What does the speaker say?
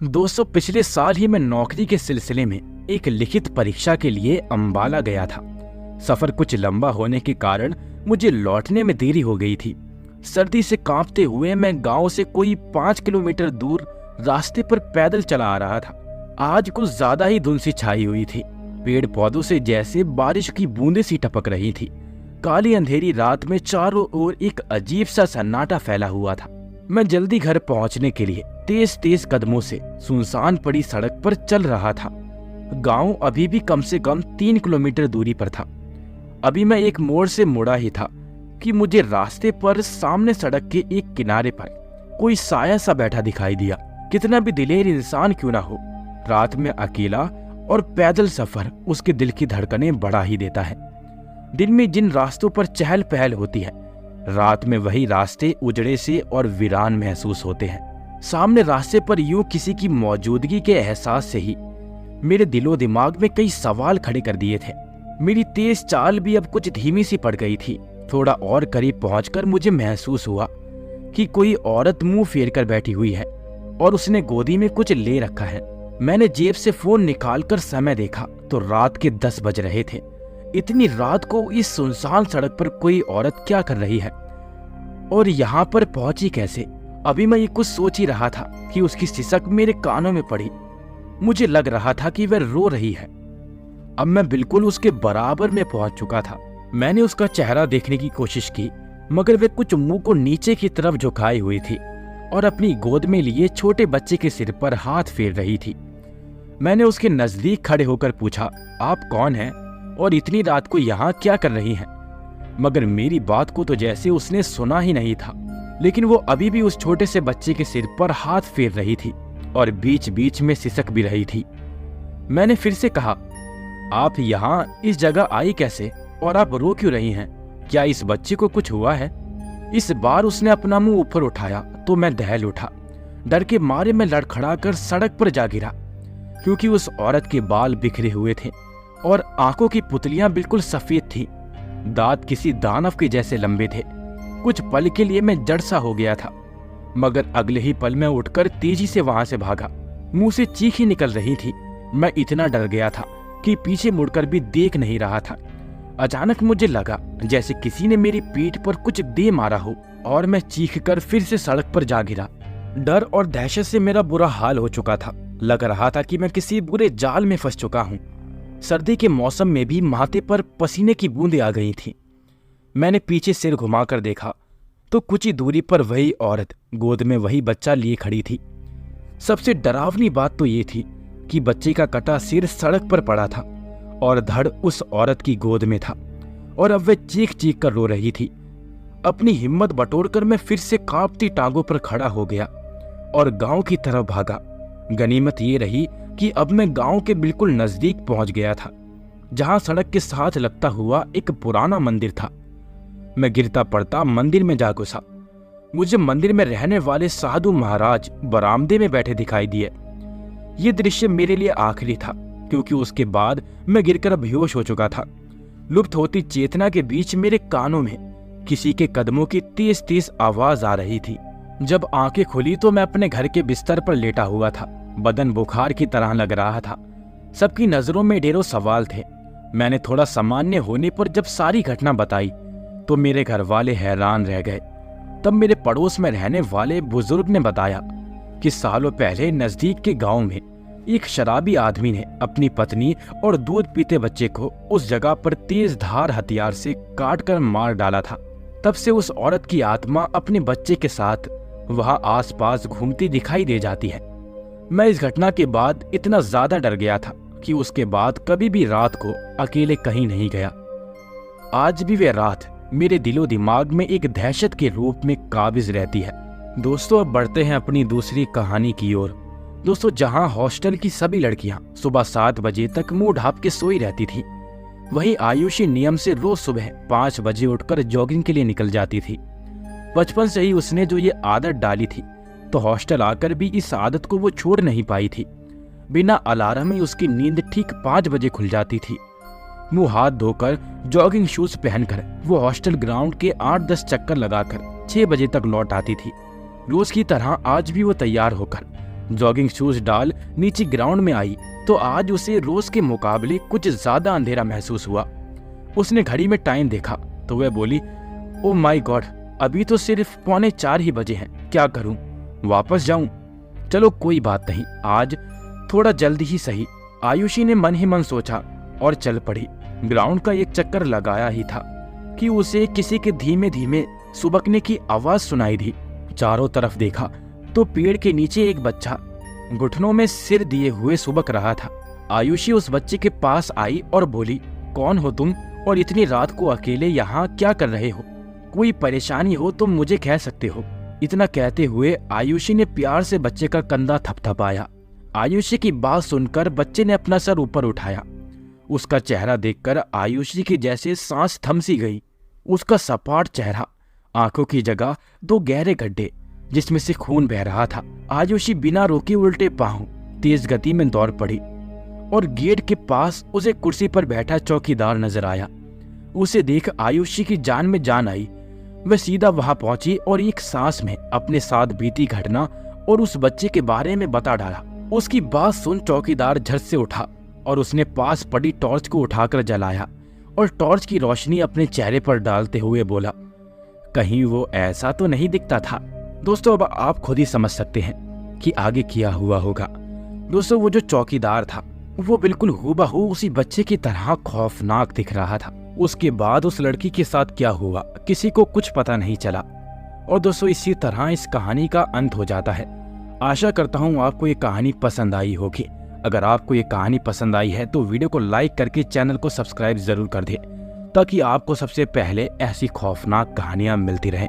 दोस्तों, पिछले साल ही मैं नौकरी के सिलसिले में एक लिखित परीक्षा के लिए अंबाला गया था। सफर कुछ लंबा होने के कारण मुझे लौटने में देरी हो गई थी। सर्दी से कांपते हुए मैं गांव से कोई 5 किलोमीटर दूर रास्ते पर पैदल चला आ रहा था। आज कुछ ज्यादा ही धुंध सी छाई हुई थी। पेड़ पौधों से जैसे बारिश की बूंदें सी टपक रही थी। काली अंधेरी रात में चारों ओर एक अजीब सा सन्नाटा फैला हुआ था। मैं जल्दी घर पहुंचने के लिए तेज तेज कदमों से सुनसान पड़ी सड़क पर चल रहा था। गांव अभी भी कम से कम 3 किलोमीटर दूरी पर था। अभी मैं एक मोड़ से मुड़ा ही था कि मुझे रास्ते पर सामने सड़क के एक किनारे पर कोई साया सा बैठा दिखाई दिया। कितना भी दिलेर इंसान क्यों ना हो, रात में अकेला और पैदल सफर उसके दिल की धड़कनें बढ़ा ही देता है। दिन में जिन रास्तों पर चहल पहल होती है, रात में वही रास्ते उजड़े से और वीरान महसूस होते हैं। सामने रास्ते पर यूं किसी की मौजूदगी के एहसास से ही मेरे दिलो दिमाग में कई सवाल खड़े कर दिए थे। मेरी तेज चाल भी अब कुछ धीमी सी पड़ गई थी। थोड़ा और करीब पहुंचकर मुझे महसूस हुआ कि कोई औरत मुंह फेर कर बैठी हुई है और उसने गोदी में कुछ ले रखा है। मैंने जेब से फोन निकालकर समय देखा तो रात के 10 बज रहे थे। इतनी रात को इस सुनसान सड़क पर कोई औरत क्या कर रही है और यहाँ पर पहुंची कैसे? अभी मैं ये कुछ सोच ही रहा था कि उसकी सिसक मेरे कानों में पड़ी। मुझे लग रहा था कि वह रो रही है। अब मैं बिल्कुल उसके बराबर में पहुंच चुका था। मैंने उसका चेहरा देखने की कोशिश की, मगर वह कुछ मुंह को नीचे की तरफ झुकाई हुई थी और अपनी गोद में लिए छोटे बच्चे के सिर पर हाथ फेर रही थी। मैंने उसके नजदीक खड़े होकर पूछा, आप कौन हैं और इतनी रात को यहाँ क्या कर रही हैं? मगर मेरी बात को तो जैसे उसने सुना ही नहीं था। लेकिन वो अभी भी उस छोटे से बच्चे के सिर पर हाथ फेर रही थी और बीच बीच में सिसक भी रही थी। मैंने फिर से कहा, आप यहाँ इस जगह आई कैसे और आप रो क्यों रही हैं? क्या इस बच्चे को कुछ हुआ है? इस बार उसने अपना मुंह ऊपर उठाया तो मैं दहल उठा। डर के मारे मैं लड़खड़ा कर सड़क पर जा गिरा, क्योंकि उस औरत के बाल बिखरे हुए थे और आंखों की पुतलियां बिल्कुल सफेद थी। दांत किसी दानव के जैसे लंबे थे। कुछ पल के लिए मैं जड़ सा हो गया था, मगर अगले ही पल में उठकर तेजी से वहां से भागा। मुंह से चीख ही निकल रही थी। मैं इतना डर गया था कि पीछे मुड़कर भी देख नहीं रहा था। अचानक मुझे लगा जैसे किसी ने मेरी पीठ पर कुछ दे मारा हो और मैं चीखकर फिर से सड़क पर जा गिरा। डर और दहशत से मेरा बुरा हाल हो चुका था। लग रहा था कि मैं किसी बुरे जाल में फंस चुका हूँ। सर्दी के मौसम में भी माथे पर पसीने की बूंदें आ गई थीं। मैंने पीछे सिर घुमाकर देखा तो कुछ ही दूरी पर वही औरत गोद में वही बच्चा लिए खड़ी थी। सबसे डरावनी बात तो ये थी कि बच्चे का कटा सिर सड़क पर पड़ा था और धड़ उस औरत की गोद में था और अब वह चीख चीख कर रो रही थी। अपनी हिम्मत बटोरकर मैं फिर से कांपती टांगों पर खड़ा हो गया और गांव की तरफ भागा। गनीमत ये रही कि अब मैं गांव के बिल्कुल नजदीक पहुंच गया था, जहां सड़क के साथ लगता हुआ एक पुराना मंदिर था। मैं गिरता पड़ता मंदिर में जा घुसा। मुझे मंदिर में रहने वाले साधु महाराज बरामदे में बैठे दिखाई दिए। ये दृश्य मेरे लिए आखिरी था, क्योंकि उसके बाद मैं गिरकर बेहोश हो चुका था। लुप्त होती चेतना के बीच मेरे कानों में किसी के कदमों की तेज तेज आवाज आ रही थी। जब आंखें खुली तो मैं अपने घर के बिस्तर पर लेटा हुआ था। बदन बुखार की तरह लग रहा था। सबकी नजरों में ढेरों सवाल थे। मैंने थोड़ा सामान्य होने पर जब सारी घटना बताई तो मेरे घर वाले हैरान रह गए। तब मेरे पड़ोस में रहने वाले बुजुर्ग ने बताया कि सालों पहले नजदीक के गांव में एक शराबी आदमी ने अपनी पत्नी और दूध पीते बच्चे को उस जगह पर तेज धार हथियार से काटकर मार डाला था। तब से उस औरत की आत्मा अपने बच्चे के साथ वहां आसपास घूमती दिखाई दे जाती है। मैं इस घटना के बाद इतना ज्यादा डर गया था कि उसके बाद कभी भी रात को अकेले कहीं नहीं गया। आज भी वह रात मेरे दिलो दिमाग में एक दहशत के रूप में काबिज रहती है। दोस्तों, अब बढ़ते हैं अपनी दूसरी कहानी की ओर। दोस्तों, जहां हॉस्टल की सभी लड़कियां सुबह 7 बजे तक मुंह ढांप के सोई रहती थी, वहीं आयुषी नियम से रोज सुबह 5 बजे उठकर जॉगिंग के लिए निकल जाती थी। बचपन से ही उसने जो ये आदत डाली थी, तो हॉस्टल आकर भी इस आदत को वो छोड़ नहीं पाई थी। बिना अलार्म ही उसकी नींद ठीक 5 बजे खुल जाती थी। मुंह हाथ धोकर जॉगिंग शूज पहनकर वो हॉस्टल ग्राउंड के 8-10 चक्कर लगाकर 6 बजे तक लौट आती थी। रोज की तरह आज भी वो तैयार होकर जॉगिंग शूज डाल नीचे ग्राउंड में आई तो आज उसे रोज के मुकाबले कुछ ज्यादा अंधेरा महसूस हुआ। उसने घड़ी में टाइम देखा तो वह बोली, ओ माय गॉड, अभी तो सिर्फ 3:45 ही बजे हैं, क्या करूं? वापस जाऊं? चलो कोई बात नहीं, आज थोड़ा जल्दी ही सही। आयुषी ने मन ही मन सोचा और चल पड़ी। ग्राउंड का एक चक्कर लगाया ही था कि उसे किसी के धीमे धीमे सुबकने की आवाज सुनाई दी। चारों तरफ देखा तो पेड़ के नीचे एक बच्चा घुटनों में सिर दिए हुए सुबक रहा था। आयुषी उस बच्चे के पास आई और बोली, कौन हो तुम और इतनी रात को अकेले यहाँ क्या कर रहे हो? कोई परेशानी हो तो मुझे कह सकते हो। इतना कहते हुए आयुषी ने प्यार से बच्चे का कंधा थपथपाया। आयुषी की बात सुनकर बच्चे ने अपना सर ऊपर उठाया। उसका चेहरा देखकर आयुषी की जैसे सांस थम सी गई। उसका सपाट चेहरा, आंखों की जगह 2 गहरे गड्ढे जिसमें से खून बह रहा था। आयुषी बिना रोके उल्टे पांव तेज गति में दौड़ पड़ी और गेट के पास उसे कुर्सी पर बैठा चौकीदार नजर आया। उसे देख आयुषी की जान में जान आई। वह सीधा वहां पहुंची और एक सांस में अपने साथ बीती घटना और उस बच्चे के बारे में बता डाला। उसकी बात सुन चौकीदार झट से उठा और उसने पास पड़ी टॉर्च को उठाकर जलाया और टॉर्च की रोशनी अपने चेहरे पर डालते हुए बोला, कहीं वो ऐसा तो नहीं दिखता था? दोस्तों अब आप खुद ही समझ सकते हैं कि आगे क्या हुआ होगा। दोस्तों वो जो चौकीदार था वो बिल्कुल हूबहू उसी बच्चे की तरह खौफनाक दिख रहा था। उसके बाद उस लड़की के साथ क्या हुआ किसी को कुछ पता नहीं चला। और दोस्तों इसी तरह इस कहानी का अंत हो जाता है। आशा करता हूँ आपको ये कहानी पसंद आई होगी। अगर आपको ये कहानी पसंद आई है तो वीडियो को लाइक करके चैनल को सब्सक्राइब जरूर कर दें ताकि आपको सबसे पहले ऐसी खौफनाक कहानियां मिलती रहें।